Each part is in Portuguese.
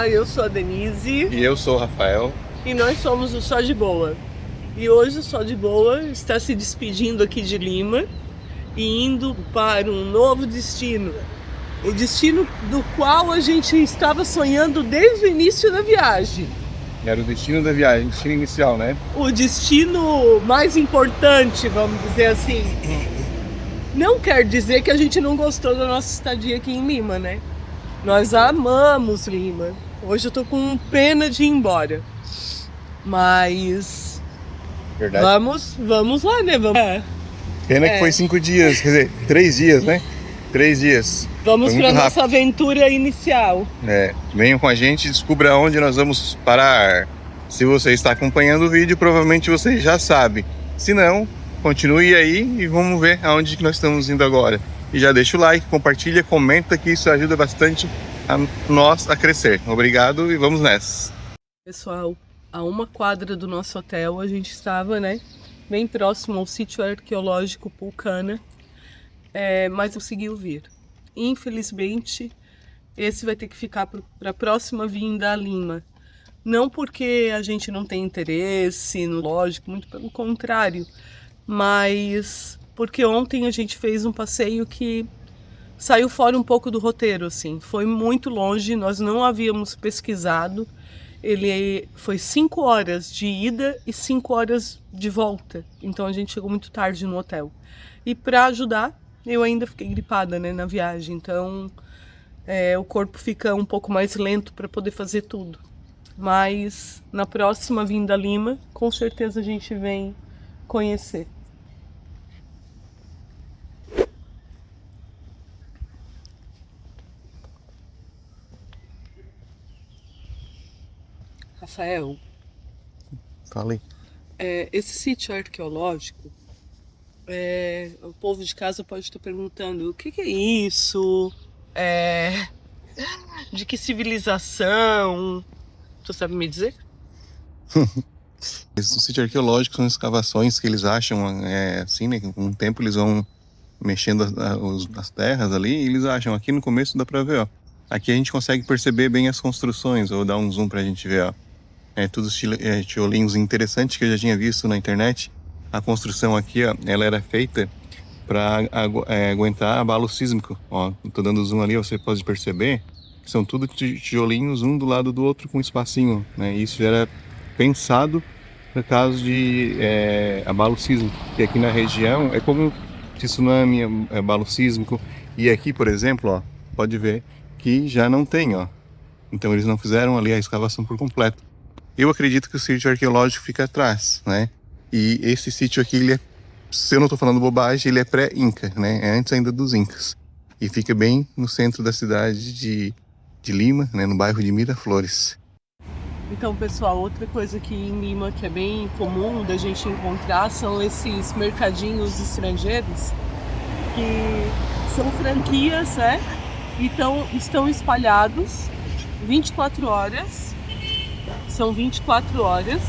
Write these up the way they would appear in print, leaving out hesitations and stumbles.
Olá, eu sou a Denise. E eu sou o Rafael. E nós somos o Só de Boa. E hoje o Só de Boa está se despedindo aqui de Lima e indo para um novo destino. O destino do qual a gente estava sonhando desde o início da viagem. Era o destino da viagem, o destino inicial, né? O destino mais importante, vamos dizer assim. Não quer dizer que a gente não gostou da nossa estadia aqui em Lima, né? Nós amamos Lima. Hoje eu tô com pena de ir embora. Mas... Verdade. Vamos lá, né? Pena que foi 5 dias, quer dizer, 3 dias, né? 3 dias. Vamos para nossa aventura inicial. Venham com a gente e descubra onde nós vamos parar. Se você está acompanhando o vídeo, provavelmente você já sabe. Se não, continue aí e vamos ver aonde que nós estamos indo agora. E já deixa o like, compartilha, comenta, que isso ajuda bastante a nós a crescer. Obrigado e vamos nessa. Pessoal, a 1 quadra do nosso hotel a gente estava, né? Bem próximo ao sítio arqueológico Pulcana, mas conseguiu vir. Infelizmente, esse vai ter que ficar para a próxima vinda a Lima. Não porque a gente não tem interesse no lógico, muito pelo contrário, mas porque ontem a gente fez um passeio que saiu fora um pouco do roteiro, assim. Foi muito longe, nós não havíamos pesquisado. Ele foi 5 horas de ida e 5 horas de volta. Então a gente chegou muito tarde no hotel. E para ajudar, eu ainda fiquei gripada, né, na viagem. Então o corpo fica um pouco mais lento para poder fazer tudo. Mas na próxima vinda a Lima, com certeza a gente vem conhecer. Rafael, Falei. Esse sítio arqueológico, o povo de casa pode estar perguntando: o que é isso? De que civilização? Tu sabe me dizer? O sítio arqueológico são escavações que eles acham, assim, né? Com o tempo eles vão mexendo as terras ali e eles acham. Aqui no começo dá pra ver, ó. Aqui a gente consegue perceber bem as construções. Vou dar um zoom pra gente ver, ó. Todos tijolinhos interessantes que eu já tinha visto na internet. A construção aqui, ó, ela era feita para aguentar abalo sísmico. Ó, tô dando zoom ali, você pode perceber que são tudo tijolinhos um do lado do outro com espacinho, né? Isso era pensado no caso de abalo sísmico, que aqui na região é como tsunami, abalo sísmico. E aqui, por exemplo, ó, pode ver que já não tem, ó. Então eles não fizeram ali a escavação por completo. Eu acredito que o sítio arqueológico fica atrás, né? E esse sítio aqui, ele se eu não estou falando bobagem, ele é pré-inca, né? É antes ainda dos incas. E fica bem no centro da cidade de Lima, né? No bairro de Miraflores. Então, pessoal, outra coisa aqui em Lima que é bem comum da gente encontrar são esses mercadinhos estrangeiros, que são franquias, né? Então, estão espalhados 24 horas. São 24 horas.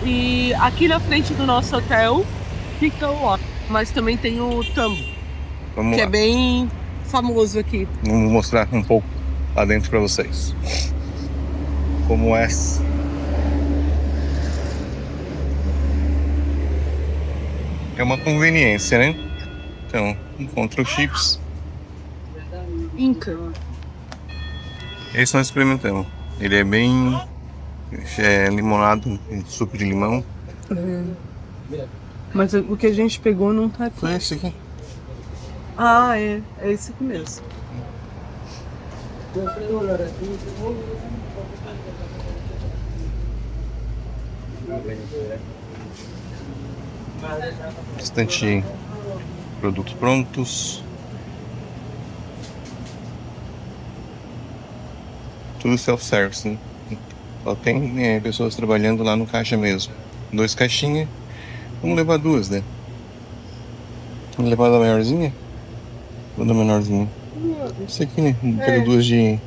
E aqui na frente do nosso hotel fica o ó. Mas também tem o Tambo, que é bem famoso aqui. Vamos mostrar um pouco lá dentro para vocês. Como é. É uma conveniência, né? Então, encontra os chips. Inca. Esse nós experimentamos. Ele é bem limonado, suco de limão. Mas o que a gente pegou não tá aqui. Foi esse aqui. Ah, é esse aqui mesmo. Bastante produtos prontos. Tudo self-service, né? Só tem pessoas trabalhando lá no caixa mesmo. 2 caixinhas. Vamos levar 2, né? Vamos levar da maiorzinha? Ou da menorzinha? Essa aqui, né? Pega 2 de...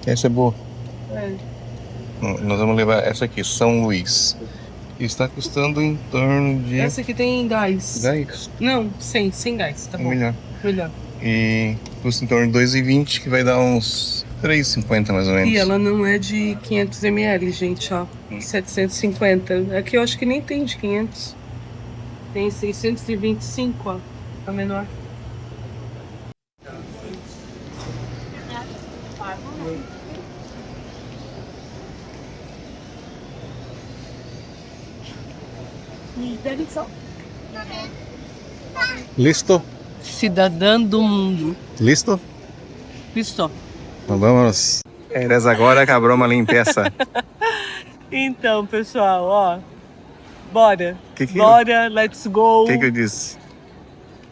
Essa é boa. Nós vamos levar essa aqui, São Luís. Que está custando em torno de... Essa aqui tem gás. Gás? Não, sem gás, tá bom. Melhor. Melhor. E custa em torno de 2,20, que vai dar uns 3,50 mais ou menos. E ela não é de 500 ml, gente, ó. 750. Aqui eu acho que nem tem de 500. Tem 625, ó. A menor. Listo? Cidadã do mundo. Listo? Listo. Então vamos. Eres agora que a broma limpeza. Então, pessoal, ó. Bora. Que Bora, let's go. O que eu disse?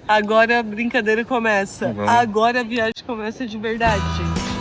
Agora a brincadeira começa. Vamos. Agora a viagem começa de verdade, gente.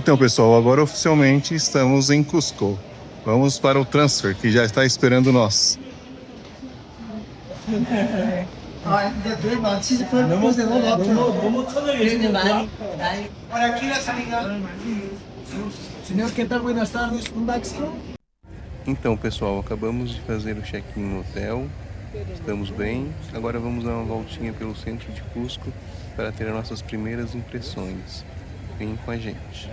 Então, pessoal, agora oficialmente estamos em Cusco. Vamos para o transfer, que já está esperando nós. Señor, ¿qué tal? Buenas tardes. ¿Un taxi? Então, pessoal, acabamos de fazer o check-in no hotel. Estamos bem. Agora vamos dar uma voltinha pelo centro de Cusco para ter as nossas primeiras impressões. Vem com a gente.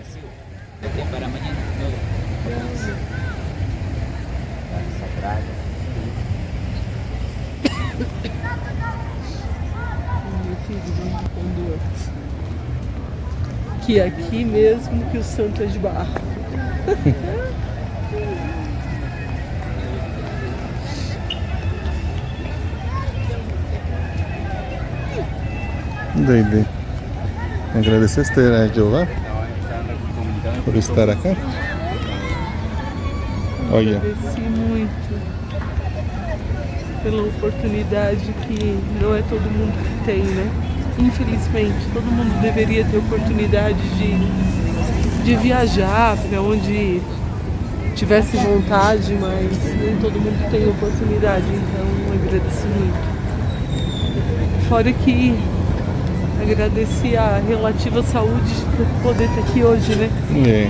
Que aqui mesmo que o santo é de barro. Doido. Agradecer a Jeová por estar aqui. Olha. Agradeci muito pela oportunidade que não é todo mundo que tem, né? Infelizmente, todo mundo deveria ter oportunidade de viajar para onde tivesse vontade, mas nem todo mundo tem oportunidade, então agradeci muito. Fora que agradeci a relativa saúde de poder estar aqui hoje, né? É.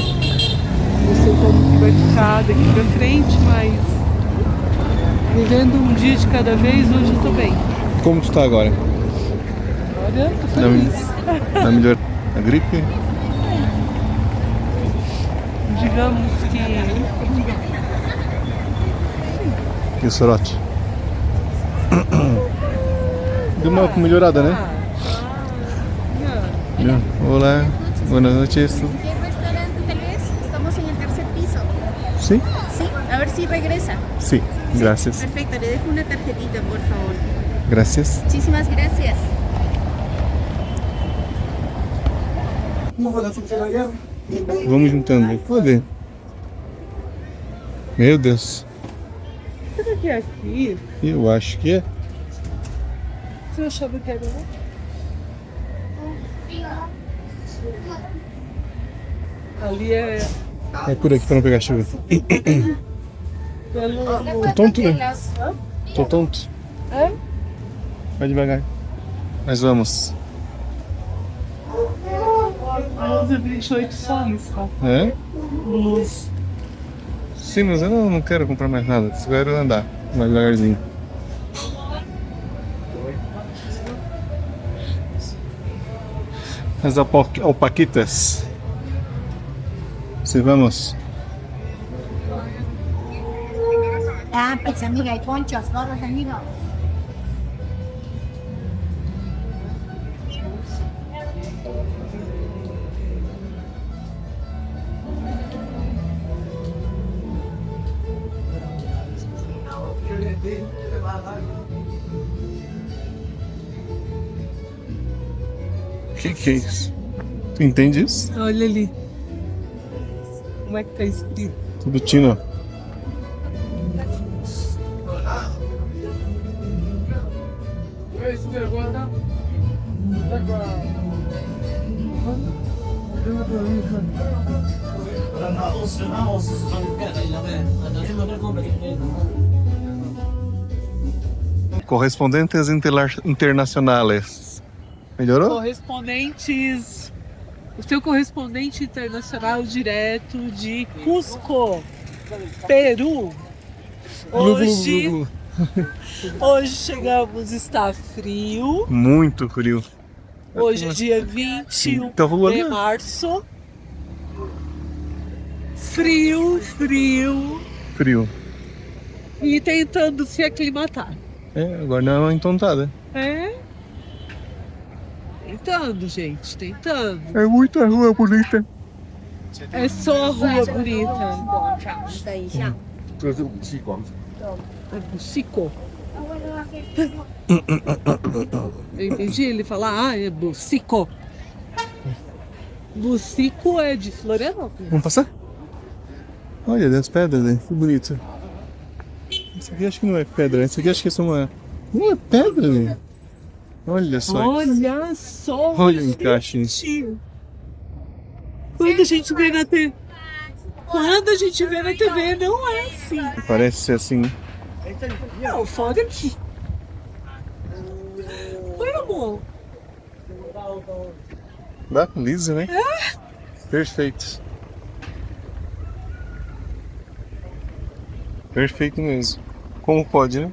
Não sei como que vai ficar daqui pra frente, mas vivendo um dia de cada vez, hoje eu tô bem. Como tu tá agora? Olha, tô feliz. Tá melhor a gripe? Digamos que E o sorote? Deu uma melhorada, né? Olá, boas noites. ¿Qué restaurante tal vez? Estamos en el tercer piso. Sim? Sí, a ver si regresa. Sim, graças. Perfecto, le dejo una tarjetita, por favor. Graças. Muchísimas gracias. Vamos juntando. Pode. Meu Deus. será que é aqui? Eu acho que é. Você achava que era lá? Ali é É por aqui para não pegar chuva. pelo... Tô tonto, né? Tô tonto. É? Vai devagar. Mas vamos. 11h28 só isso, ó. É? Luz. Sim, mas eu não quero comprar mais nada. Só quero andar mais devagarzinho. As alpaquitas. Se vamos. Ah, pues amiga, hay ponchos, gorros, amigo. Que é isso? Tu entende isso? Olha ali. Como é que tá escrito? Tudo tino. Correspondentes internacionales. Melhorou? Correspondentes. O seu correspondente internacional direto de Cusco, Peru. Hoje chegamos, está frio. Muito frio. Hoje é dia 21 Tá rolando. de março. Frio. Frio. E tentando se aclimatar. É, agora não é uma entontada. É? Tentando, gente, tentando. É muita rua bonita. É só a rua bonita. 等一下， É Bucico. Eu entendi ele falar, é Bucico. Bucico é de Florianópolis. Vamos passar? Olha, das pedras, né? Que bonito. Isso aqui acho que não é pedra. Isso aqui acho que é só uma... Não é pedra, né? Olha só. Olha só. Olha o encaixe. gente. Quando a gente vê na TV. Quando a gente vê na TV, não é assim. Parece ser assim. Não, foda aqui. Foi, amor. Dá liso, né? Perfeito. Perfeito mesmo. Como pode, né?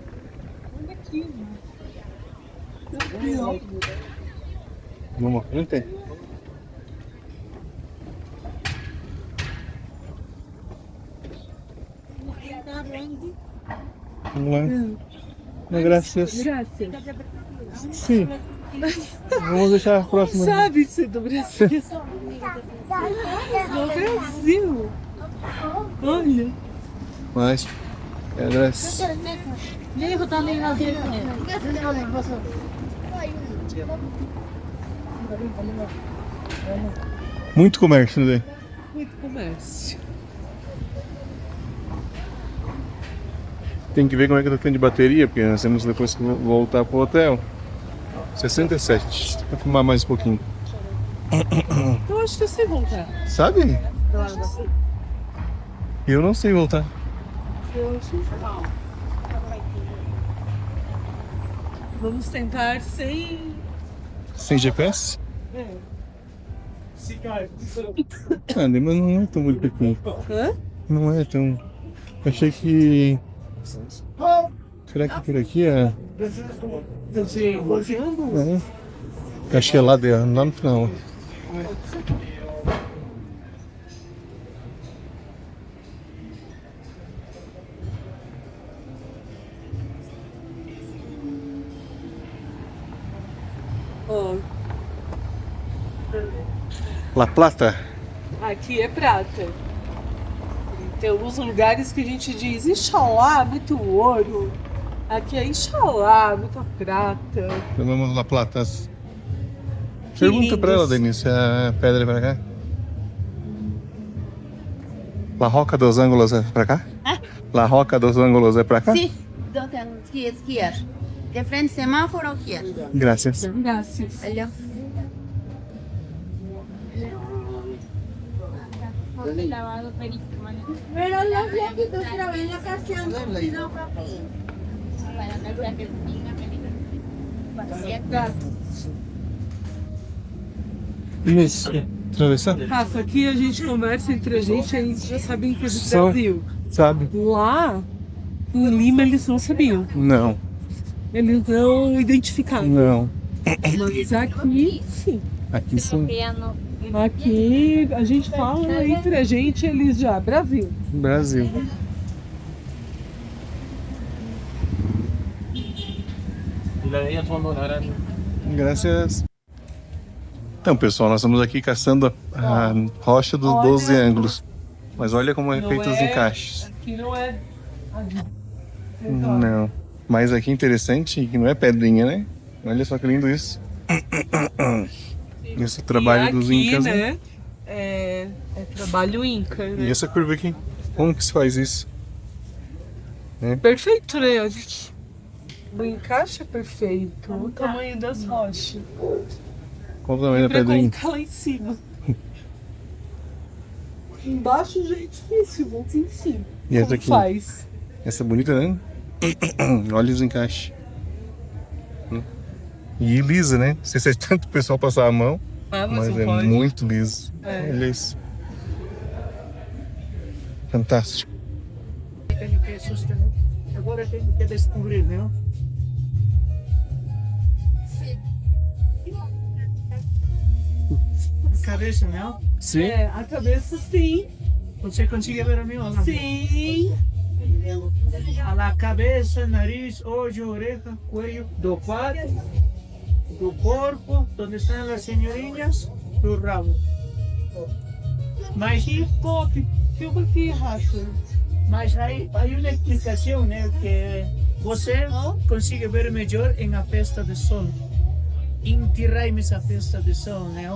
Vamos à frente? Vamos lá. Graças. Graças. Sim. Vamos deixar a próxima. Sabe-se do Brasil. No Brasil. Olha. Mais pedras. Muito comércio, né? Muito comércio. Tem que ver como é que tá tendo de bateria, porque nós temos depois que voltar pro hotel. 67. Vou filmar mais um pouquinho. Eu acho que eu sei voltar. Sabe? Eu acho que sim. Eu não sei voltar. Eu acho que sim. Vamos tentar sem. Sem GPS? É. Ah, mas não é tão bonito aqui. Hã? Não é tão. Achei que. Será que por aqui é. Não. Acho que é lá no final. Ó, La Plata? aqui é prata. Tem alguns lugares que a gente diz Ixalá, muito ouro. Aqui é Ixalá, muita prata. Chamamos La Plata. Pergunta pra ela, lindos. Denise, se a pedra é pra cá. La Roca dos Ângulos é pra cá? La Roca dos Ângulos é pra cá? Sí, izquierda. De frente semáforo, izquierda. Graças. Graças. Allá. Pero la que tú grabé en la canción. Isso. Atravessar? Rafa, aqui a gente conversa entre a gente e eles já sabem que é do Só- Brasil. Sabe? Lá, em Lima, eles não sabiam. Não. Eles não identificavam. Não. Mas aqui, sim. Aqui sim. Aqui a gente fala entre a gente, eles já. Brasil. Brasil. Graças. Então, pessoal, nós estamos aqui caçando a rocha dos 12 ângulos. Mas olha como é Não feito os é- encaixes. Aqui não é. Não. Mas aqui interessante que não é pedrinha, né? Olha só que lindo isso. Esse trabalho E dos aqui, incas. né? É trabalho inca, né? E essa curva aqui? Como que se faz isso? Perfeito, né? Olha aqui. O encaixe é perfeito. O tamanho das rochas. Qual o tamanho da Pra pedrinha? colocar lá em cima. Embaixo já é difícil, vamos em cima. E essa Como aqui? faz? Essa é bonita, né? Olha os encaixes. E lisa, né? Não sei se é tanto o pessoal passar a mão, Ah, mas não é pode. muito liso. É. Olha isso. Fantástico. Tem que sustentar. Agora tem que descobrir, né? Cabeça, né? Sim. É, a cabeça sim. Você consegue ver a minha? Olha. Sim. A la cabeça, nariz, olho, oreja, cuello, do pato, do corpo, onde estão as senhorinhas, do rabo. Mas, Top. Filma aqui, Rafa. mas aí uma explicação, né? Que você consegue ver melhor em a festa de sol. Enterrar essa festa de sol, né?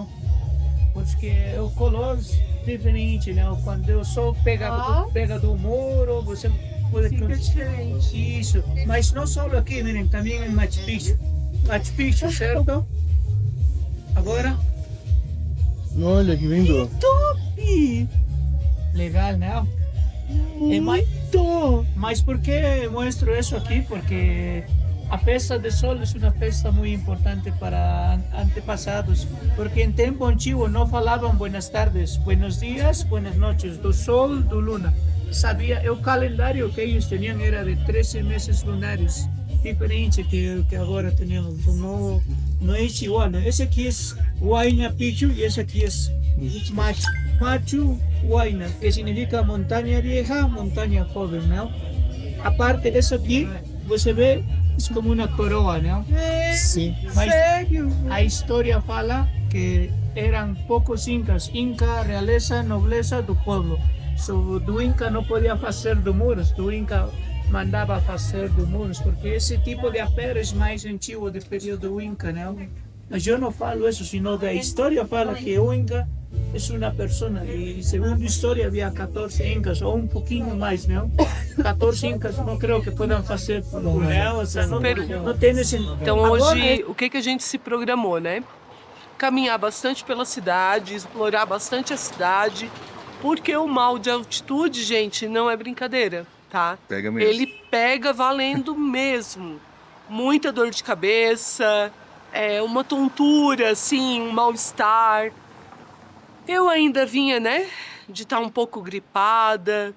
Porque o color é diferente, né? Quando o sol pega do muro, você pode... Fica diferente. Isso, mas não só aqui, miren, também em Machu Picchu. Machu Picchu, certo? Agora, Olha que lindo. Top. legal, né? Mas por que mostro isso aqui? Porque a festa de sol é uma festa muito importante para antepassados, porque em tempo antigo não falavam buenas tardes, buenos dias, buenas noches, do sol, do luna. Sabia, o calendário que eles tinham era de 13 meses lunares, diferente que agora temos. Não é igual, né? Esse aqui é Huayna Picchu e esse aqui é Machu Huayna, que significa montanha vieja, montanha jovem, né? A parte disso aqui, você vê, é como uma coroa, né? Sim. Mas Sério? a história fala que eram poucos incas, Inca, realeza, nobleza do povo. Do Inca não podia fazer do muros, do Inca mandava fazer do muros, porque esse tipo de apero é mais antigo do período Inca, né? Mas eu não falo isso, senão que a história fala que o Inca é uma pessoa, e segundo a história havia 14 Incas, ou um pouquinho mais, né? 14 Incas não creio que possam fazer por não, Peru. não tem esse... Então Agora, hoje, o que a gente se programou, né? Caminhar bastante pela cidade, explorar bastante a cidade, porque o mal de altitude, gente, não é brincadeira, tá? Pega mesmo. Ele pega valendo mesmo. Muita dor de cabeça, uma tontura, assim, um mal-estar. Eu ainda vinha, né, de estar um pouco gripada,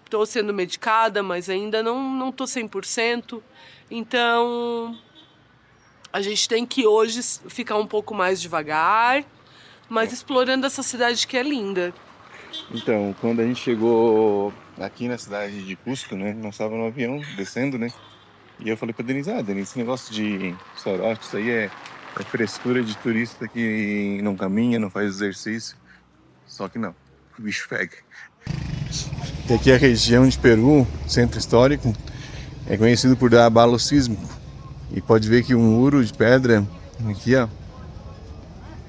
tô sendo medicada, mas ainda não tô 100%. Então, a gente tem que hoje ficar um pouco mais devagar, mas explorando essa cidade que é linda. Então, quando a gente chegou aqui na cidade de Cusco, né? Nós estávamos no avião, descendo, né? E eu falei pra Denise, Denise, esse negócio de sorote, isso aí é frescura de turista que não caminha, não faz exercício. Só que não, o bicho pega. E aqui a região de Peru, centro histórico, é conhecido por dar abalo sísmico. E pode ver que um muro de pedra, aqui ó,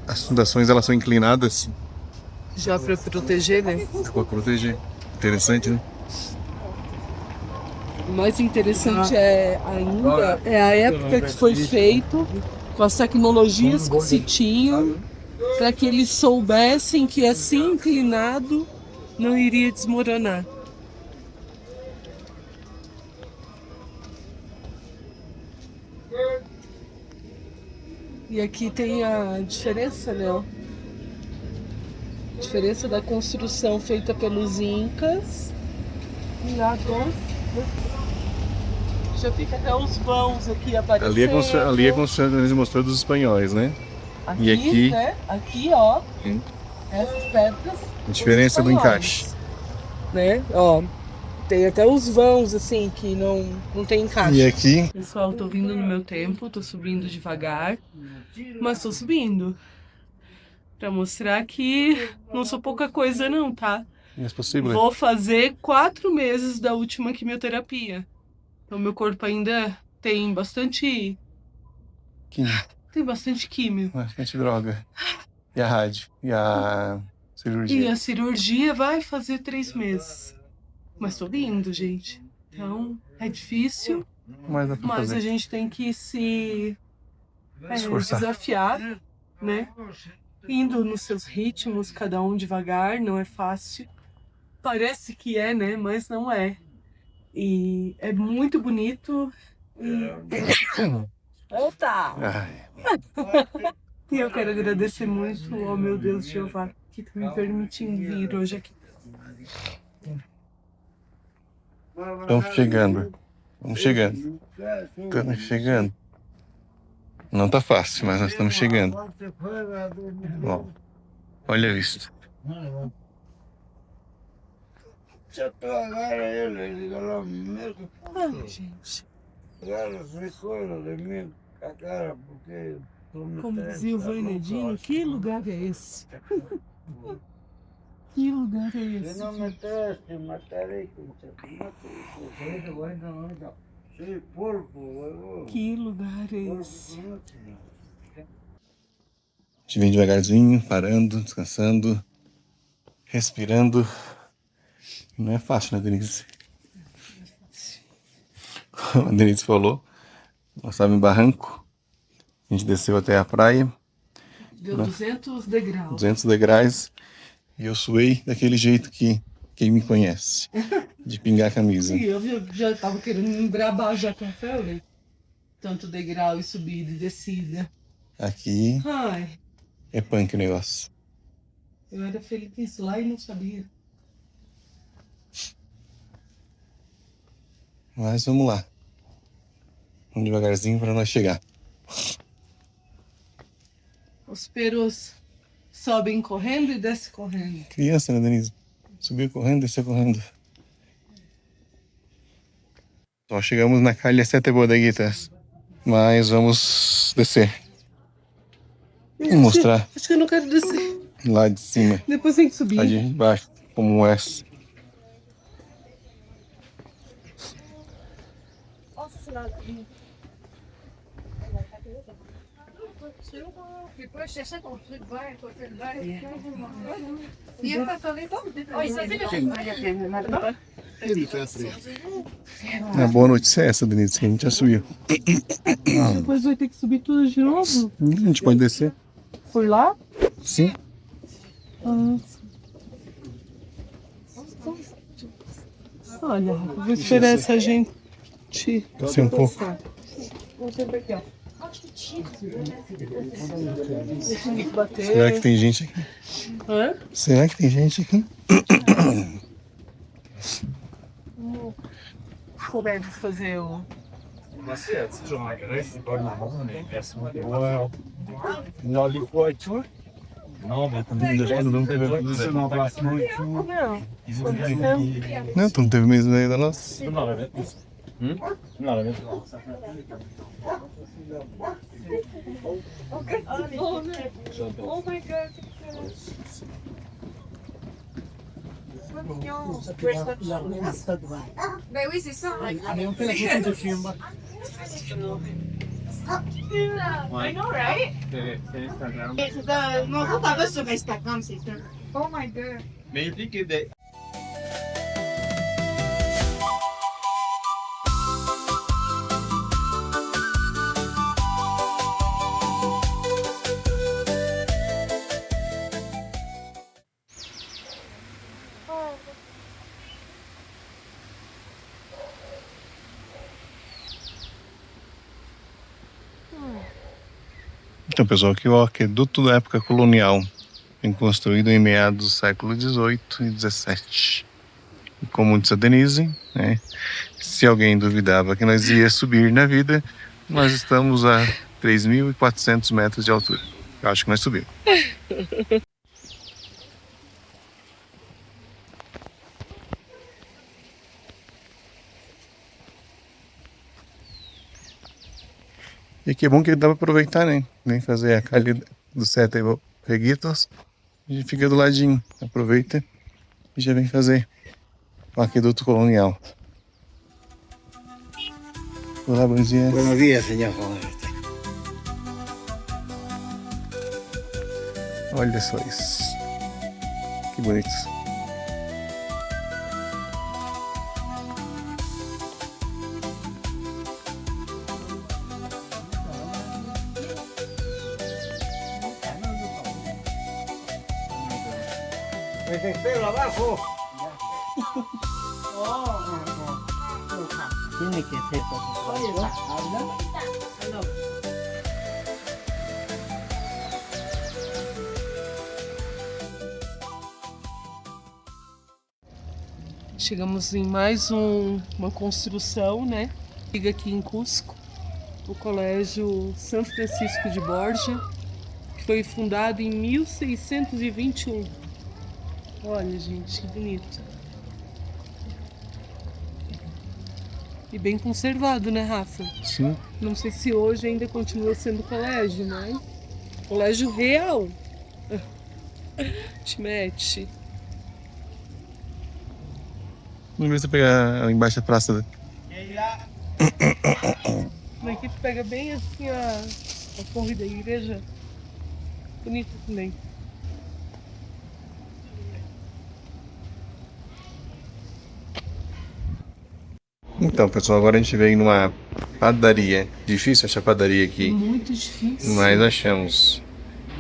as fundações elas são inclinadas. Já para proteger, né? Para proteger. Interessante, né? O mais interessante ainda é a época que foi feito, com as tecnologias que se tinham, para que eles soubessem que assim inclinado não iria desmoronar. E aqui tem a diferença, né? Ó. Diferença da construção feita pelos Incas. E agora já fica até os vãos aqui aparecendo. Ali é a construção que eles mostrou dos espanhóis, né? Aqui, E aqui? né? Aqui, ó. Sim. Essas pedras. A diferença do encaixe. Né? Ó. Tem até os vãos, assim, que não tem encaixe. E aqui? Pessoal, tô vindo no meu tempo, tô subindo devagar, mas tô subindo. Pra mostrar que não sou pouca coisa não, tá? É possível. Vou fazer 4 meses da última quimioterapia. Então meu corpo ainda tem bastante... Químio. Tem bastante químio. Bastante droga. E a rádio. E a cirurgia. E a cirurgia vai fazer 3 meses. Mas tô vindo, gente. Então, é difícil, Mas dá pra mas fazer. a gente tem que se Esforçar. desafiar, né? Indo nos seus ritmos, cada um devagar, não é fácil. parece que é, né? Mas não é. E é muito bonito. Eita! Ai, E eu quero agradecer muito ao meu Deus Jeová que tá me permitindo vir hoje aqui. estamos chegando. Estamos chegando. Estamos chegando. Não tá fácil, mas nós estamos chegando. Ó, olha a vista. Ai, gente. Como dizia o Vanedinho, que lugar é esse? Que lugar é esse? Que lugar é esse? A gente vem devagarzinho, parando, descansando, respirando. Não é fácil, né, Denise? A Denise falou, nós estávamos em Barranco, a gente desceu até a praia, Deu 200 degraus. 200 degraus, e eu suei daquele jeito que quem me conhece, de pingar a camisa. E eu já tava querendo me embrabar já com a Felder. Tanto degrau e subida e descida. Aqui Ai, é punk o negócio. eu era feliz lá e não sabia. Mas vamos lá. Vamos devagarzinho para nós chegar. Os perus sobem correndo e descem correndo. Criança, né, Denise? Subiu correndo, desceu correndo. Só chegamos na calha Sete Bodeguitas. Mas vamos descer. Vou mostrar Acho que eu não quero descer. lá de cima, Depois tem que subir. lá de baixo, como é. A boa notícia é essa, Denise, que a gente já subiu. Depois vai ter que subir tudo de novo? A gente pode descer? Foi lá? Sim. Olha, eu vou esperar essa gente. Descer um pouco. Vou sempre aqui, ó. Deixa eu bater. Será que tem gente aqui? Hã? Será que tem gente aqui? Começa a fazer o. Não, tu não teve mesmo ideia da nossa? Ben oui, c'est ça. Allez, on fait la photo de film. I know, right? Non, on va sur Instagram, c'est ça. Oh my god. Então, pessoal, aqui é o aqueduto da época colonial. Foi construído em meados do século XVIII e XVII. E como disse a Denise, né, se alguém duvidava que nós ia subir na vida, nós estamos a 3.400 metros de altura. Eu acho que nós subimos. E aqui é bom que dá para aproveitar, né? Vem fazer a calha dos Sete Reguitos. A gente fica do ladinho, aproveita e já vem fazer o aqueduto colonial. Olá, bom dia. Buenos días, señor Juan. Olha só isso. Que bonito. Pues espero abajo. Tiene que ser concentración. Chegamos em mais uma construção, né? Fica aqui em Cusco, o Colégio São Francisco de Borja, que foi fundado em 1621. Olha, gente, que bonito. E bem conservado, né, Rafa? Sim. Não sei se hoje ainda continua sendo colégio, mas colégio real. Te mete. Vamos ver se eu pegar embaixo da praça. Aqui tu pega bem assim a torre da igreja. Bonito também. Então, pessoal, agora a gente veio numa padaria. Difícil achar padaria aqui, Muito difícil. mas achamos.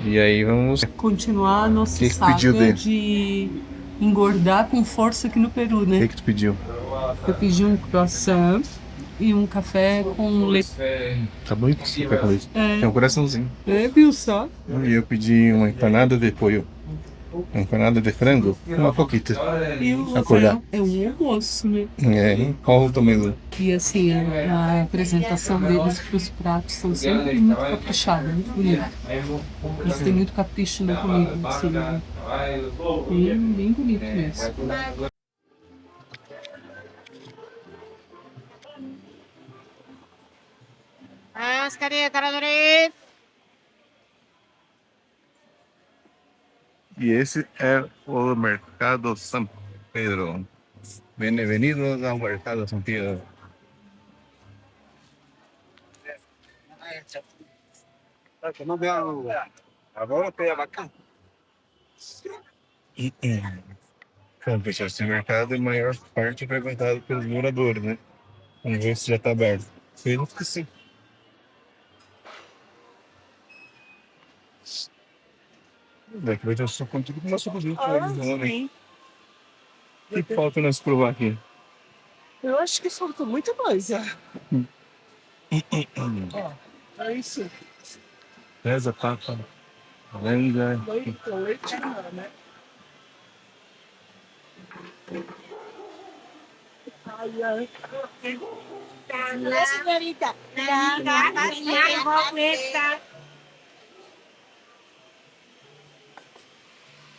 E aí vamos Continuar a nossa Que pediu saga dele? de engordar com força aqui no Peru, O né? que tu pediu? Eu pedi um croissant e um café com leite. Tá bom? Café com leite. Tem um coraçãozinho. Viu só? E eu pedi uma empanada de pollo. Uma empanada de frango, uma coquita. E o Acordar. é um almoço, né? Qual o tamanho? E assim, a apresentação deles para os pratos são sempre muito caprichada, muito bonita. Eles têm muito capricho na comida, assim, né? Bem bonito mesmo. E esse é o Mercado São Pedro. Bem-vindos ao Mercado São Pedro. Bom, pessoal, esse mercado é a maior parte frequentado pelos moradores, né? Vamos ver se já está aberto. Espero que sim. Daqui vai ter o suco tudo com uma suco junto. Sim. O que falta nós provar aqui? Eu acho que falta muita coisa. É isso. Pesa, papa, langa. Leite não, né? Ai, ai. La señorita. La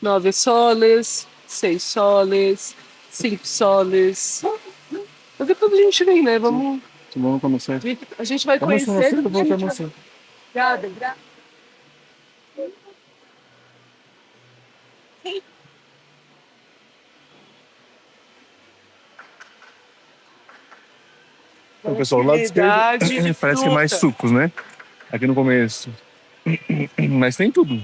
9 soles, 6 soles, 5 soles. Mas depois a gente vem, né? Vamos. Vamos começar. A gente vai conhecer. Obrigada. Obrigada. Então, pessoal, o lado esquerdo Variedade de parece que é mais fruta. sucos, né? Aqui no começo. Mas tem tudo.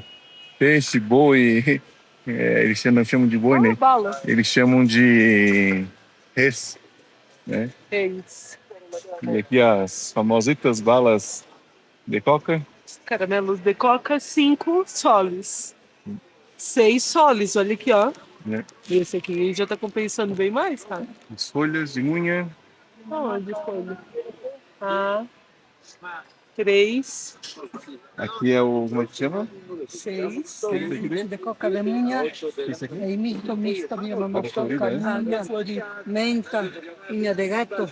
Peixe, boi. Eles chamam de boi, né? Bala. Eles chamam de res, né? Eis. E aqui as famositas balas de coca. Caramelos de coca, 5 soles. 6 soles, olha aqui, ó. Né? Esse aqui já tá compensando bem mais, tá? As folhas de unha. Aonde foi? 3, Aqui é o... Como é que chama? 6. De coca de muña, Esse aqui? hay mixto, mi mamá Florida, coca, menta, uña de gato.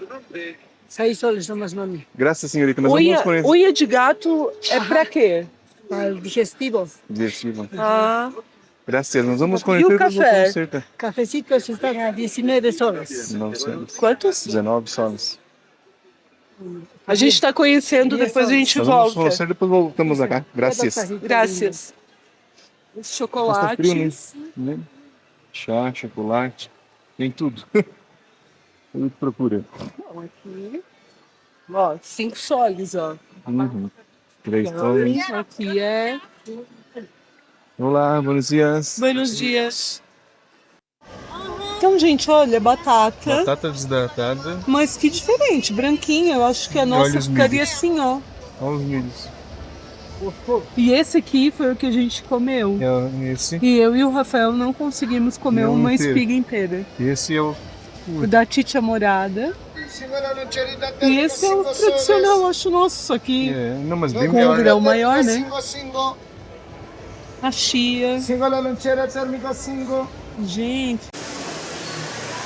6 soles nomás, mami. Graças, senhorita. Nós vamos conhecer. Unha de gato é pra quê? Para el digestivo. Digestivo. Ah, Graças. Nós vamos E conhecer. o nós vamos café? conhecer. Cafecitos están a 19 soles. 900. quantos? 19 soles. A gente tá conhecendo, depois a gente Nós vamos volta. conhecer, depois voltamos acá. Graças. Graças. Os Está chocolates. frio, né? Chá, chocolate, tem tudo. Tudo que procura. Aqui. Ó, 5 soles, ó. Uhum. 3 soles. Aqui é. Olá, buenos dias. Buenos dias. Então, gente, olha, batata. Batata desidratada. Mas que diferente, branquinha. Eu acho que a nossa olha os ficaria milhos. assim, ó. Olha os milhos. E esse aqui foi o que a gente comeu. Esse, E eu e o Rafael não conseguimos comer Não uma inteiro. espiga inteira. esse é o o da Titia Morada. E esse é o tradicional, acho nosso, só que Não, mas bem com um melhor. grão maior, né? A chia. Gente,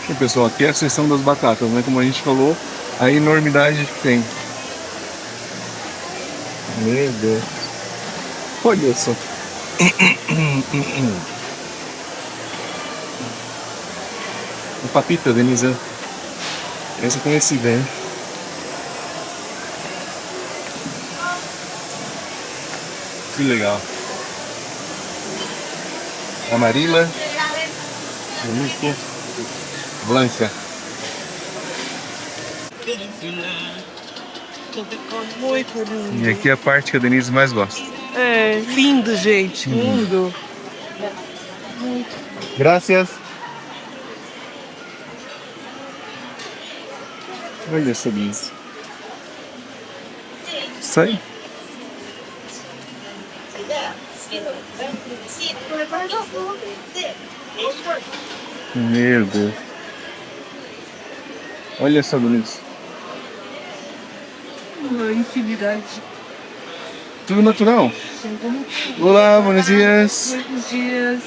Bom, pessoal, aqui é a seção das batatas, né? Como a gente falou, a enormidade que tem. Meu Deus. Olha só. O papita, Denise. Essa é conhecida, hein? Que legal. Amarila. Bonito. Blanca. muito lindo. E aqui é a parte que a Denise mais gosta. É, lindo, gente, lindo. Graças. Olha essa Denise. Sai. Meu Deus. Olha essa Denise. Uma infinidade. Tudo natural. Olá, buenos dias. Buenos dias.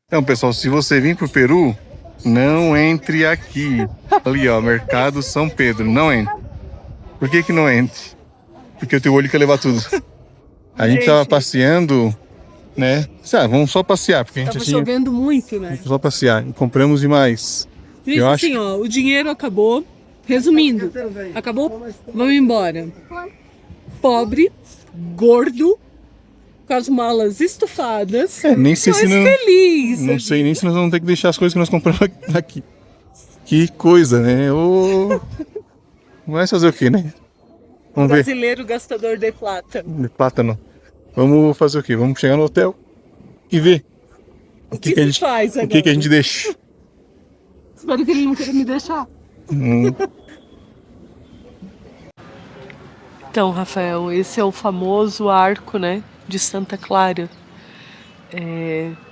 Então, pessoal, se você vir pro Peru, não entre aqui. Ali, ó, Mercado São Pedro. Não entre. Por que não entre? Porque o teu olho quer levar tudo. A gente tava passeando, né? Vamos só passear, porque a gente Tava tinha chovendo muito, né? só passear. E compramos demais. Gente, Eu acho assim, ó, o dinheiro acabou. Resumindo, acabou, vamos embora. Pobre, gordo, com as malas estufadas, nem sei mas se não, feliz. não sei nem se nós vamos ter que deixar as coisas que nós compramos aqui. Que coisa, né? Vai fazer o quê, né? Vamos ver. Brasileiro gastador de plata. De plátano. Vamos fazer o quê? Vamos chegar no hotel e ver O que a se gente faz o agora? que a gente deixa. Espero que ele não queira me deixar. Então, Rafael, esse é o famoso arco, né, de Santa Clara.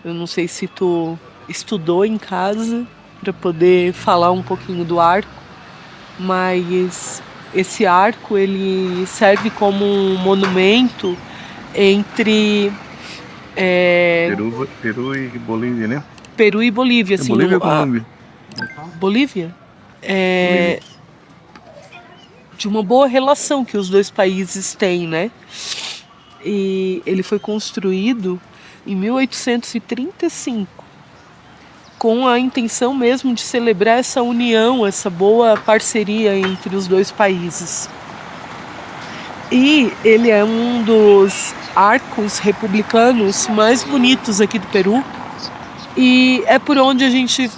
Eu não sei se tu estudou em casa para poder falar um pouquinho do arco, mas esse arco ele serve como um monumento entre Peru e Bolívia, né? Peru e Bolívia, assim, Bolívia ou Colômbia? Bolívia é de uma boa relação que os dois países têm, né? E ele foi construído em 1835 com a intenção mesmo de celebrar essa união, essa boa parceria entre os dois países. E ele é um dos arcos republicanos mais bonitos aqui do Peru. E é por onde a gente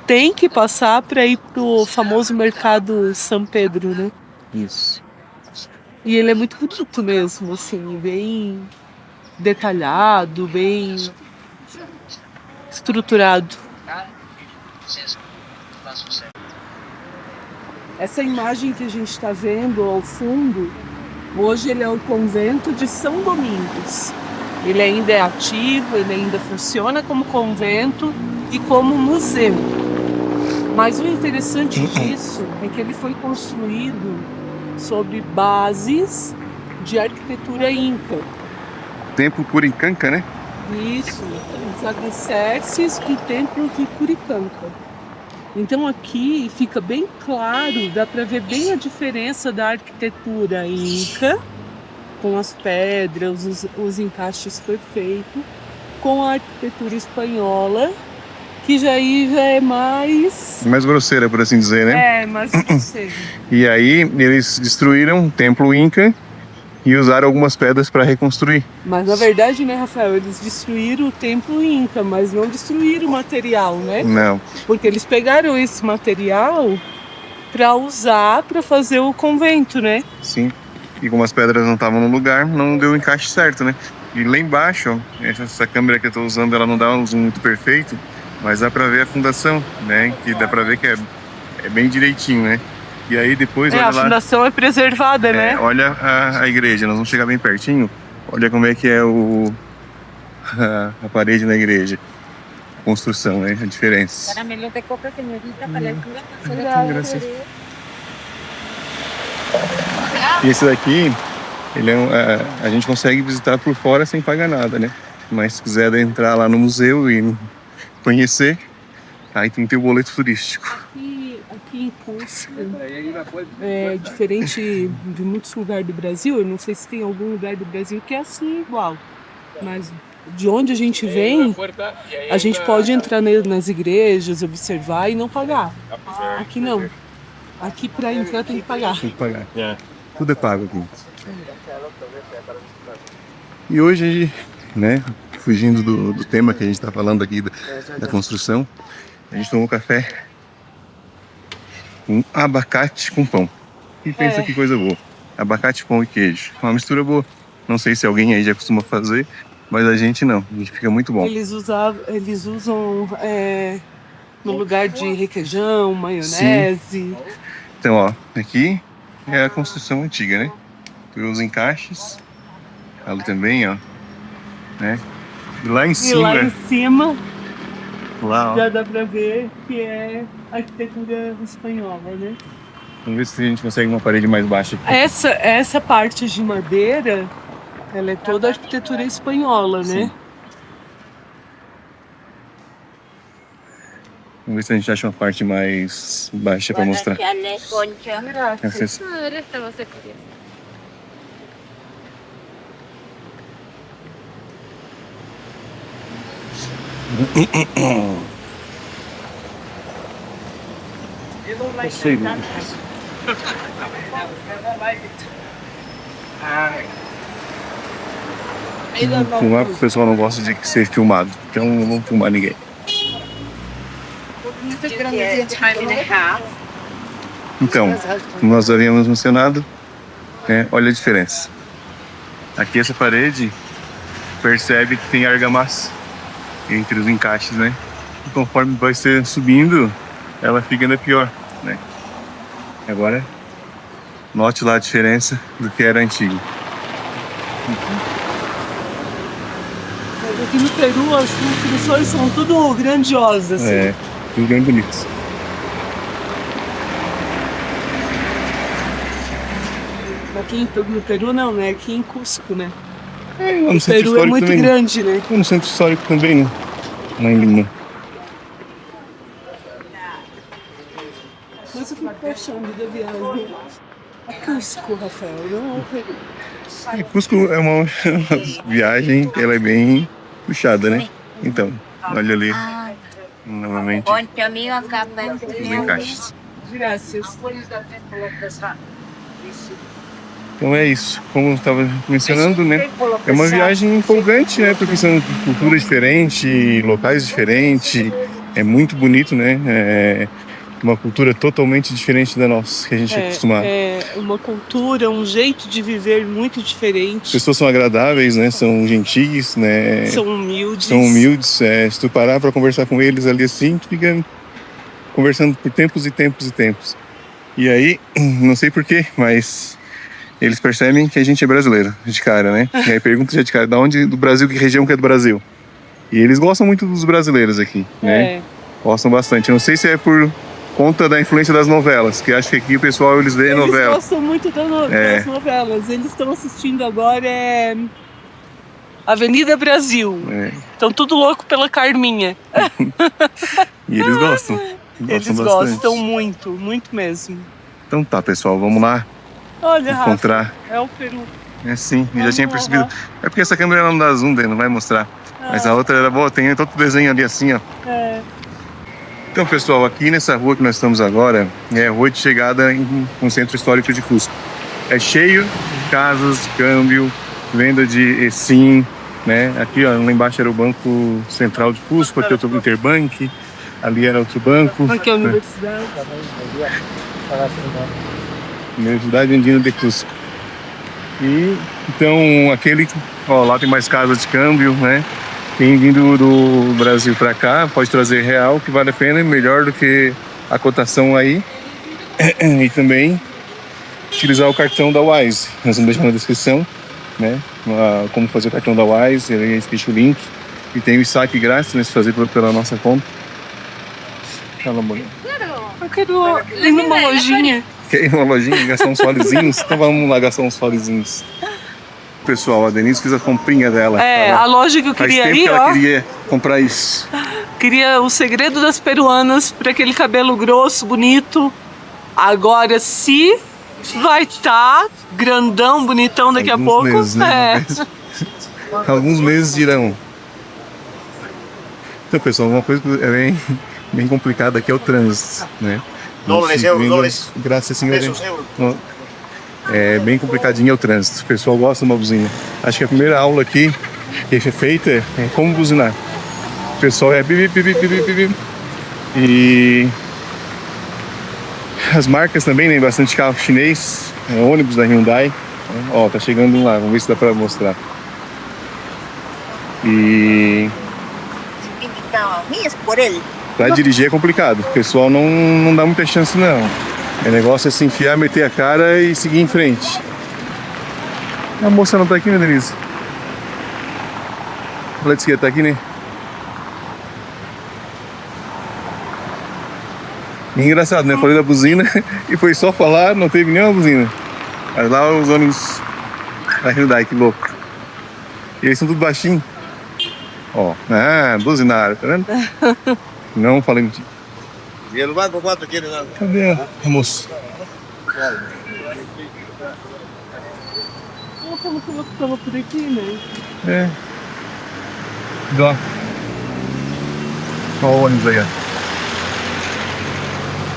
tem que passar para ir pro famoso mercado São Pedro, né? Isso. E ele é muito bonito mesmo, assim, bem detalhado, bem estruturado. Essa imagem que a gente está vendo ao fundo, hoje ele é o convento de São Domingos. Ele ainda é ativo, ele ainda funciona como convento e como museu. Mas o interessante disso é que ele foi construído sobre bases de arquitetura inca. Templo Curicanca, né? Isso, os alicerces do templo de Curicanca. Então aqui fica bem claro, dá para ver bem a diferença da arquitetura inca, com as pedras, os encaixes perfeitos, com a arquitetura espanhola, que já é mais grosseira, por assim dizer, né? mais grosseiro. E aí eles destruíram o templo Inca e usaram algumas pedras para reconstruir. Mas na verdade, né, Rafael, eles destruíram o templo Inca, mas não destruíram o material, né? Não. Porque eles pegaram esse material para usar para fazer o convento, né? Sim. E como as pedras não estavam no lugar, não deu o encaixe certo, né? E lá embaixo, ó, essa câmera que eu estou usando, ela não dá um zoom muito perfeito, mas dá para ver a fundação, né? Que dá para ver que é bem direitinho, né? E aí depois, olha a lá, fundação é preservada, né? olha a igreja, nós vamos chegar bem pertinho. Olha como é que é a parede na igreja. A construção, né? A diferença. Caramelo de coca, señorita, para la Graças. E esse daqui, ele a gente consegue visitar por fora sem pagar nada, né? Mas se quiser entrar lá no museu e conhecer, aí tem que ter o boleto turístico. Aqui em Cusco, é diferente de muitos lugares do Brasil. Eu não sei se tem algum lugar do Brasil que é assim igual, mas de onde a gente vem, a gente pode entrar nas igrejas, observar e não pagar. Aqui não. Aqui para entrar tem que pagar. Tem que pagar. Tudo é pago aqui. E hoje, né, fugindo do tema que a gente está falando aqui da construção, a gente tomou café com abacate com pão. E pensa que coisa boa. Abacate, pão e queijo. Uma mistura boa. Não sei se alguém aí já costuma fazer, mas a gente não. A gente fica muito bom. Eles usam no lugar de requeijão, maionese. Sim. Então, ó, aqui é a construção antiga, né? Tem os encaixes. Ali também, ó. Né? E lá em cima. E lá em cima lá, ó. já dá pra ver que é arquitetura espanhola, né? Vamos ver se a gente consegue uma parede mais baixa aqui. Essa parte de madeira, ela é toda arquitetura espanhola, né? Sim. Vamos ver se a gente acha uma parte mais baixa para mostrar. Essa- Não sei, né? Filmar porque o pessoal não gosta de ser filmado. Então não vamos filmar ninguém. Então, como nós havíamos mencionado, né, olha a diferença. Aqui essa parede percebe que tem argamassa entre os encaixes, né? E conforme vai ser subindo, ela fica ainda pior, né? Agora, note lá a diferença do que era antigo. Mas aqui no Peru as construções são tudo grandiosas, assim. É, tudo bem bonito. Aqui no Peru não, né? Aqui em Cusco, né? No O Peru é muito grande, né? No centro histórico também, né? Lá em Lima. Mas eu fico achando da viagem a Cusco, Rafael, não ao Peru. E Cusco é uma viagem, ela é bem puxada, né? Então, olha ali, novamente, os encaixes. Graças. Então é isso, como eu estava mencionando, né? É uma viagem empolgante, né? Porque são culturas diferentes, locais diferentes, é muito bonito, né? É uma cultura totalmente diferente da nossa, que a gente é acostumado. É uma cultura, um jeito de viver muito As diferente. pessoas são agradáveis, né? São gentis, né? São humildes. São humildes. Se tu parar para conversar com eles ali assim, tu fica conversando por tempos e tempos e tempos. E aí, não sei porquê, mas eles percebem que a gente é brasileiro, de cara, né? E aí pergunta já de cara, da onde do Brasil, que região que é do Brasil? E eles gostam muito dos brasileiros aqui, né? Gostam bastante. Não sei se é por conta da influência das novelas, que acho que aqui o pessoal, eles veem novela. Eles gostam muito das novelas. Eles estão assistindo agora Avenida Brasil. Estão tudo louco pela Carminha. E eles gostam. Eles bastante. gostam muito, muito mesmo. Então tá, pessoal, vamos lá Olha, encontrar. Rafa, é o Peru. É sim, eu já Vamos tinha lá. percebido. É porque essa câmera não dá zoom, daí não vai mostrar. Mas a outra era boa, tem todo o desenho ali assim, ó. É. Então, pessoal, aqui nessa rua que nós estamos agora, é a rua de chegada no centro histórico de Cusco. É cheio de casas de câmbio, venda de eSIM, né? Aqui, ó, lá embaixo era o Banco Central de Cusco, aqui outro Interbank, ali era outro banco. Aqui é a universidade. Universidade Andina de Cusco. E, então, ó, lá tem mais casas de câmbio, né? Quem vindo do Brasil para cá pode trazer real, que vale a pena, melhor do que a cotação aí. E também utilizar o cartão da Wise. Nós vamos deixar na descrição. né? Como fazer o cartão da Wise, eles deixam o link. E tem o saque grátis, né? Se fazer pela nossa conta. Fala, amor. Eu quero ir numa lojinha. Quer ir numa lojinha gastar uns folezinhos? Então vamos lá gastar uns folezinhos. Pessoal, a Denise fez a comprinha dela. A loja que eu Faz queria tempo ir, que ela ó. queria comprar isso. Queria o segredo das peruanas para aquele cabelo grosso, bonito. Agora, se vai estar grandão, bonitão daqui a pouco. Meses, né? Alguns meses dirão. Então, pessoal, uma coisa que é bem complicada aqui é o trânsito, né? Dólares. Graças, senhor. Pesos, euros. É bem complicadinho é o trânsito. O pessoal gosta de uma buzina. Acho que a primeira aula aqui que é feita é como buzinar. O pessoal é bip, bip, bip, bip, bip. E as marcas também, né? Bastante carro chinês, ônibus da Hyundai. Ó, tá chegando um lá, vamos ver se dá pra mostrar. E pra dirigir é complicado. O pessoal não dá muita chance, não. O negócio é se enfiar, meter a cara e seguir em frente. A moça não tá aqui, né, Denise? A Letícia tá aqui, né? E engraçado, né? Falei da buzina e foi só falar, não teve nenhuma buzina. Mas lá os ônibus da Hyundai, que louco. E eles são tudo baixinho. Ó, buzinaram, tá vendo? Não falei mentira. E el banco, ¿cuánto quiere dar? Cadê a moça? Ela falou que ela ficava por aqui, né? É. Dó. Olha o ônibus aí, ó.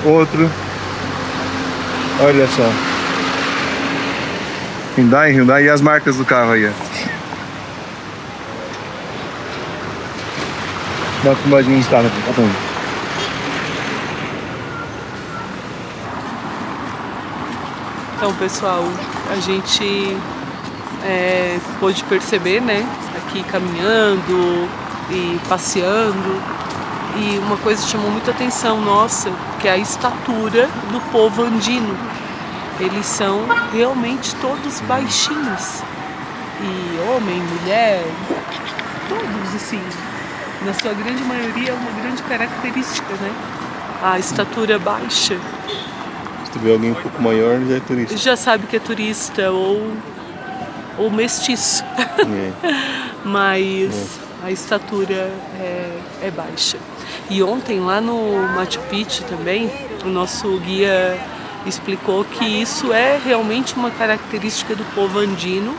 Outro. Olha só. Hyundai e as marcas do carro aí, ó. Dá uma filmadinha de carro aqui, tá bom. Então, pessoal, a gente pôde perceber, né, aqui caminhando e passeando, e uma coisa que chamou muita atenção nossa, que é a estatura do povo andino. Eles são realmente todos baixinhos, e homem, mulher, todos assim, na sua grande maioria é uma grande característica, né, a estatura baixa. Se tu vê alguém um pouco maior, já é turista. Já sabe que é turista ou mestiço. Mas a estatura é baixa. E ontem lá no Machu Picchu também, o nosso guia explicou que isso é realmente uma característica do povo andino,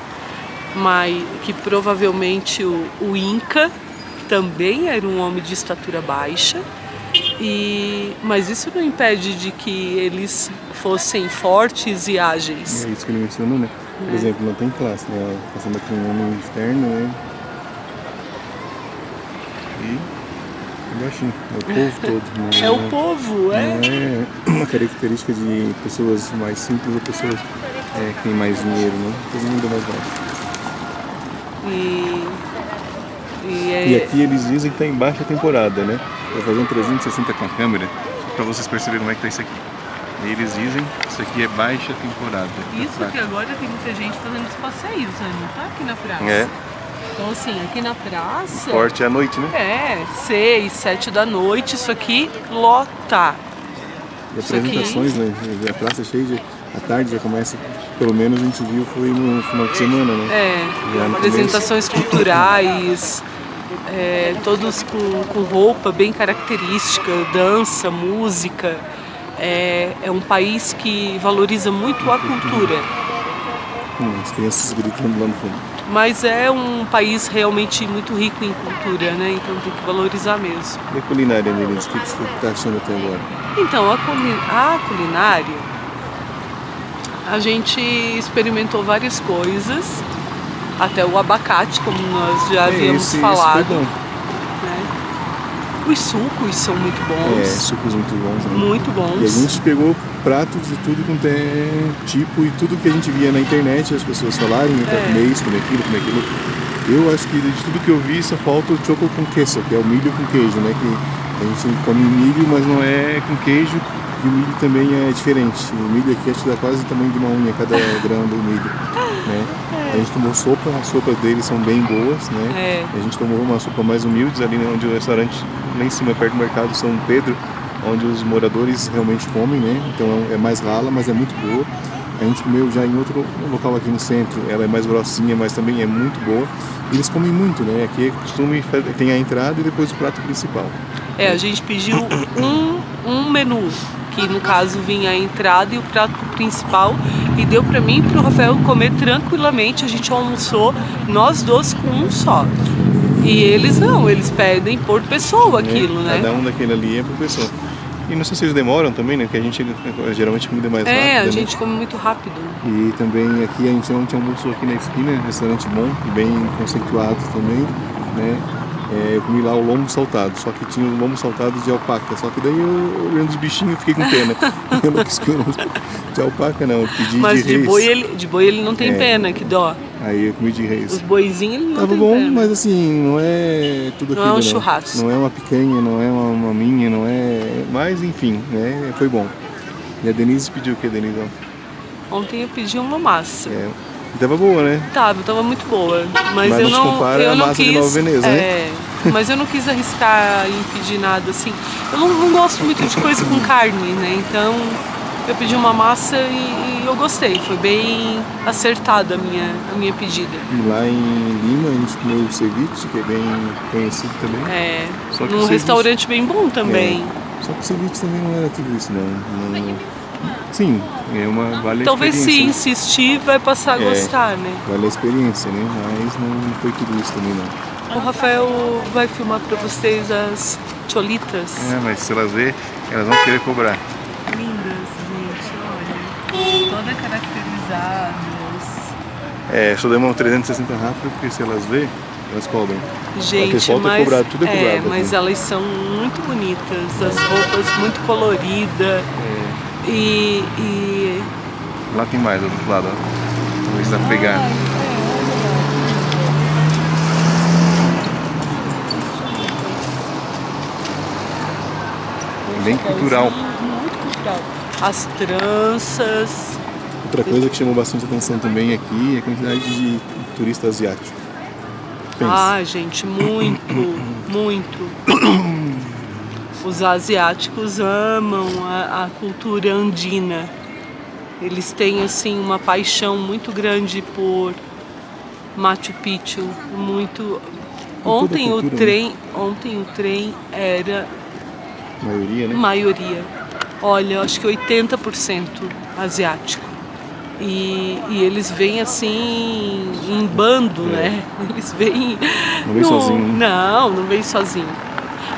mas que provavelmente o Inca também era um homem de estatura baixa. Mas isso não impede de que eles fossem fortes e ágeis. É isso que ele mencionou, né? Por exemplo, não tem classe, né? Passando aqui um homem externo, né? E baixinho. É o povo todo. Né? É o povo, é uma característica de pessoas mais simples ou pessoas que têm mais dinheiro, né? Todo mundo é mais baixo. E aqui eles dizem que tá em baixa temporada, né? Vou fazer um 360 com a câmera para vocês perceberem como é que tá isso aqui. E eles dizem que isso aqui é baixa temporada. Isso que agora tem muita gente fazendo os passeios, né? Não tá aqui na praça. É. Então assim, aqui na praça... Forte é à noite, né? 6, 7 da noite, isso aqui lota. E apresentações, né? A praça é cheia de... À tarde já começa, pelo menos a gente viu, foi no final de semana, né? Apresentações culturais, todos com roupa bem característica, dança, música. É um país que valoriza muito a cultura. As crianças gritando lá no fundo. Mas é um país realmente muito rico em cultura, né? Então tem que valorizar mesmo. E a culinária deles, o que você está achando até agora? Então, a culinária, a gente experimentou várias coisas, até o abacate, como nós já havíamos falado. Esse foi bom. Né? Os sucos são muito bons. Sucos muito bons. Né? Muito bons. E a gente pegou pratos de tudo quanto é tipo e tudo que a gente via na internet, as pessoas falarem, comer isso, comer aquilo. Eu acho que de tudo que eu vi só falta o choco com queso, que é o milho com queijo, né? Que a gente come milho, mas não é com queijo. E o milho também é diferente. O milho aqui acho que dá quase o tamanho de uma unha cada grão do milho. Né? A A gente tomou sopa, as sopas deles são bem boas, né? É. A gente tomou uma sopa mais humilde ali, né, onde o restaurante, lá em cima, perto do mercado São Pedro, onde os moradores realmente comem, né? Então é mais rala, mas é muito boa. A gente comeu já em outro local aqui no centro, ela é mais grossinha, mas também é muito boa. E eles comem muito, né? Aqui é costume, tem a entrada e depois o prato principal. É, a gente pediu um menu, que no caso vinha a entrada e o prato principal, e deu pra mim e pro Rafael comer tranquilamente. A gente almoçou nós dois com um só. E eles não, eles pedem por pessoa aquilo, né? Cada um daquele ali é por pessoa. E não sei se eles demoram também, né? Porque a gente geralmente comida mais rápida. É, a né? gente come muito rápido. E também aqui a gente almoçou aqui na esquina, restaurante bom, bem conceituado também, né? Eu comi lá o lombo saltado, só que tinha o lombo saltado de alpaca, só que daí eu olhando os bichinhos eu fiquei com pena. Eu não quis comer de alpaca não, eu pedi Mas de reis. de boi ele não tem pena, que dó. Aí eu comi de reis. Os boizinhos ele não Tava tem bom, pena. mas assim, não é tudo Não aquilo. é um churrasco. Não é uma picanha, não é uma maminha, não é... Mas enfim, né? Foi bom. E a Denise pediu o que, Denise? Ontem eu pedi uma massa. E tava boa, né? Tava muito boa. Mas Mas eu não se não, compara eu à não massa quis. de Nova Veneza, né? Mas eu não quis arriscar em pedir nada assim. Eu não gosto muito de coisa com carne, né? Então eu pedi uma massa e eu gostei. Foi bem acertada a minha pedida. E lá em Lima a gente comeu o ceviche, que é bem conhecido também. É, Só que num o ceviche- restaurante bem bom também. Só que o ceviche também não era tudo isso, não. Sim, vale a Talvez se experiência. insistir vai passar a gostar, né? Vale a experiência, né? Mas não foi tudo isso também, não. O Rafael vai filmar pra vocês as cholitas. Mas se elas verem, elas vão querer cobrar. Lindas, gente, olha. Todas caracterizadas. Só deu uma 360 rápido, porque se elas verem, elas cobram. Gente, falta mas, cobrar, tudo é cobrado. mas elas são muito bonitas, as roupas muito coloridas. E Lá tem mais, do outro lado, ó. Vamos ver se dá pra pegar. Bem cultural. Muito cultural. As tranças. Outra coisa que chamou bastante atenção também aqui é a quantidade de turista asiático. Pensa. Ah, gente, muito, muito. Os asiáticos amam a cultura andina. Eles têm assim uma paixão muito grande por Machu Picchu, muito. Ontem o trem era Maioria, né? maioria. Olha, acho que 80% asiático. E eles vêm assim em bando, né? Eles vêm. Não vem sozinho, né? Não vem sozinho.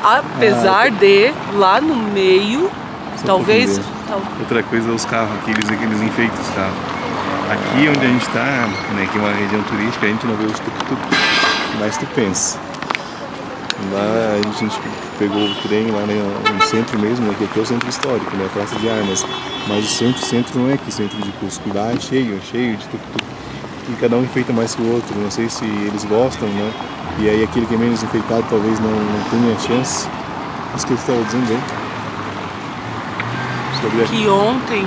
Apesar de lá no meio, Só talvez. um pouquinho. Outra coisa, os carros aqui, eles enfeitam os carros. Aqui onde a gente está, né, que é uma região turística, a gente não vê os tuk-tuk, mas tu pensa. Lá a gente pegou o trem lá no centro mesmo, né, que aqui é o centro histórico, né, a Praça de Armas. Mas o centro não é aqui, centro de Cusco. Lá é cheio de tuk-tuk. E cada um enfeita mais que o outro, não sei se eles gostam, né? E aí aquele que é menos enfeitado talvez não tenha chance. Isso que eu estava dizendo aí. Sobre Que ontem,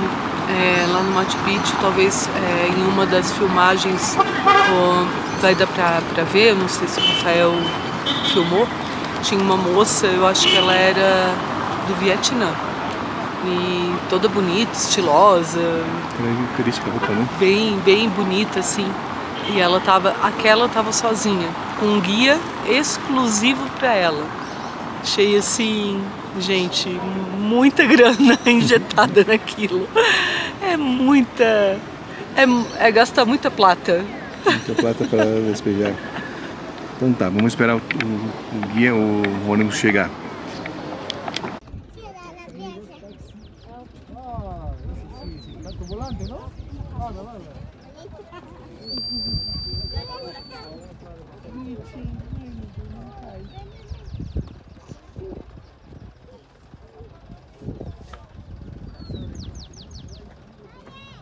lá no Machu Picchu, talvez em uma das filmagens vai dar pra ver, eu não sei se o Rafael filmou, tinha uma moça, eu acho que ela era do Vietnã. E toda bonita, estilosa. característica a roupa, né? Bem bonita, assim. E aquela tava sozinha, com um guia exclusivo pra ela. Achei assim, gente, muita grana injetada naquilo. É gastar muita plata. Muita plata para despejar. Então tá, vamos esperar o guia, o ônibus chegar.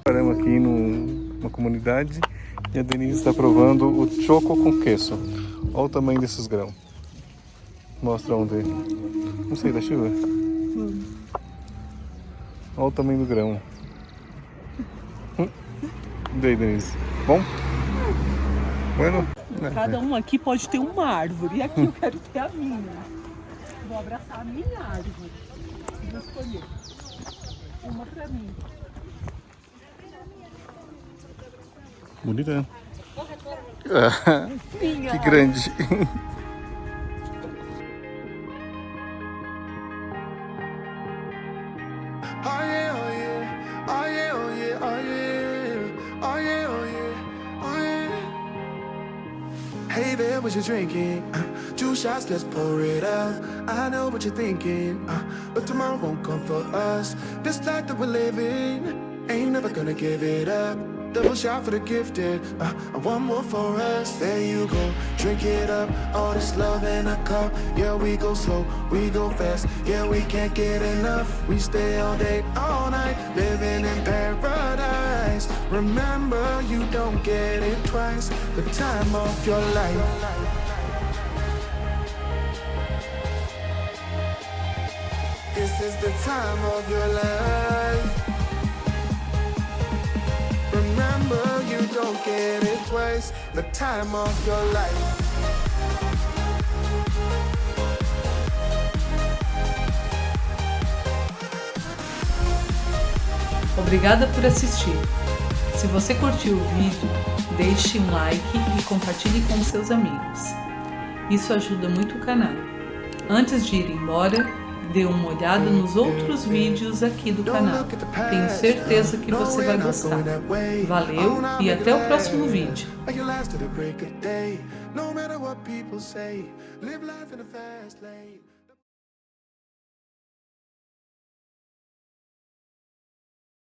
Paramos aqui numa comunidade e a Denise está provando o choco com queso. Olha o tamanho desses grãos. Mostra onde. Não sei, deixa eu ver. Olha o tamanho do grão. E aí, Denise? Bom? Bueno, Cada um aqui pode ter uma árvore. E aqui eu quero ter a minha. Vou abraçar a minha árvore. Vou escolher uma pra mim. bonita, né? Que grande. Oh yeah, oh yeah, oh yeah, oh yeah, oh yeah, oh yeah, oh yeah, oh yeah. Hey there, what you drinking? 2 shots, let's pour it out. I know what you're thinking, but tomorrow won't come for us. This life that we're living, ain't never gonna give it up. Double shot for the gifted, and one more for us. There you go, drink it up. All this love in a cup. Yeah, we go slow, we go fast. Yeah, we can't get enough. We stay all day, all night, living in paradise. Remember, you don't get it twice. The time of your life. This is the time of your life. Remember, you don't get it twice. The time of your life. Obrigada por assistir. Se você curtiu o vídeo, deixe um like e compartilhe com seus amigos. Isso ajuda muito o canal. Antes de ir embora, dê uma olhada nos outros vídeos aqui do canal. Tenho certeza que você vai gostar. Valeu e até o próximo vídeo.